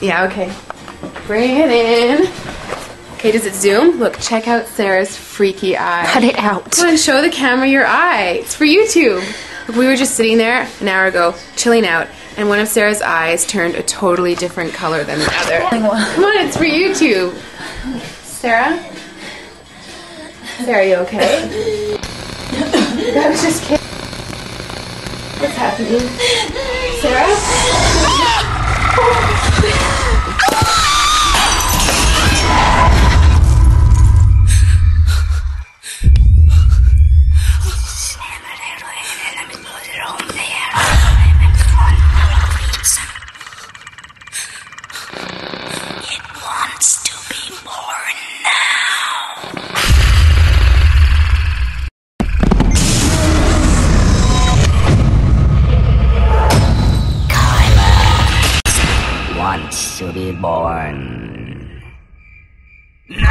Yeah, okay. Bring it in. Okay, does it zoom? Look, check out Sarah's freaky eye. Cut it out. Come on, show the camera your eye. It's for YouTube. Look, we were just sitting there an hour ago, chilling out, and one of Sarah's eyes turned a totally different color than the other. Come on, it's for YouTube. Sarah? Sarah, are you okay? I was just kidding. What's happening? Sarah? It wants to be born now. Kyla wants to be born. No!